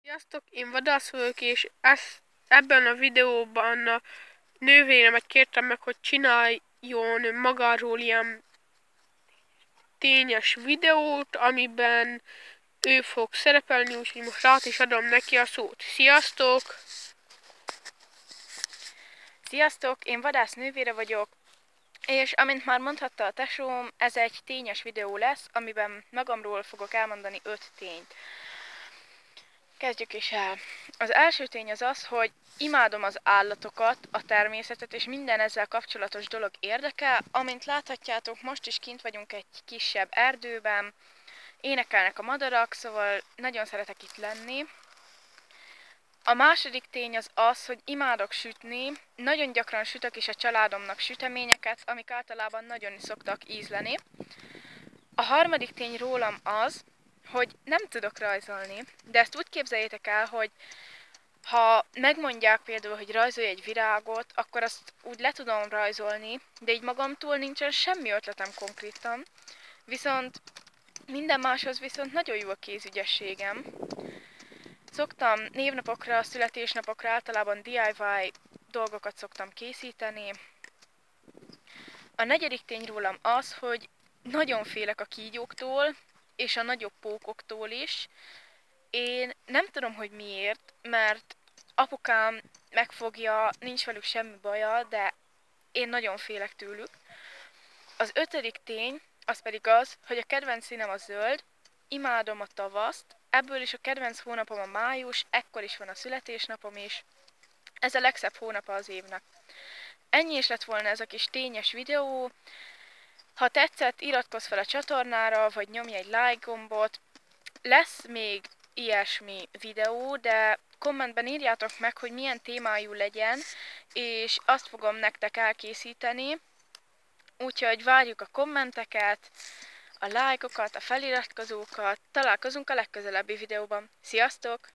Sziasztok, én Vadász vagyok, és ebben a videóban a nővéremet kértem meg, hogy csináljon magáról ilyen tényes videót, amiben ő fog szerepelni, úgyhogy most át is adom neki a szót. Sziasztok! Sziasztok, én Vadász nővére vagyok, és amint már mondhatta a tesóm, ez egy tényes videó lesz, amiben magamról fogok elmondani 5 tényt. Kezdjük is el. Az első tény az az, hogy imádom az állatokat, a természetet, és minden ezzel kapcsolatos dolog érdekel. Amint láthatjátok, most is kint vagyunk egy kisebb erdőben, énekelnek a madarak, szóval nagyon szeretek itt lenni. A második tény az az, hogy imádok sütni, nagyon gyakran sütök is a családomnak süteményeket, amik általában nagyon szoktak ízleni. A harmadik tény rólam az, hogy nem tudok rajzolni, de ezt úgy képzeljétek el, hogy ha megmondják például, hogy rajzolj egy virágot, akkor azt úgy le tudom rajzolni, de így magamtól nincsen semmi ötletem konkrétan. Viszont minden máshoz viszont nagyon jó a kézügyességem. Szoktam névnapokra, születésnapokra általában DIY dolgokat szoktam készíteni. A negyedik tény rólam az, hogy nagyon félek a kígyóktól, és a nagyobb pókoktól is. Én nem tudom, hogy miért, mert apukám megfogja, nincs velük semmi baja, de én nagyon félek tőlük. Az ötödik tény, az pedig az, hogy a kedvenc színem a zöld, imádom a tavaszt, ebből is a kedvenc hónapom a május, ekkor is van a születésnapom is. Ez a legszebb hónapa az évnek. Ennyi is lett volna ez a kis tényes videó. Ha tetszett, iratkozz fel a csatornára, vagy nyomj egy like gombot. Lesz még ilyesmi videó, de kommentben írjátok meg, hogy milyen témájú legyen, és azt fogom nektek elkészíteni. Úgyhogy várjuk a kommenteket, a lájkokat, a feliratkozókat. Találkozunk a legközelebbi videóban. Sziasztok!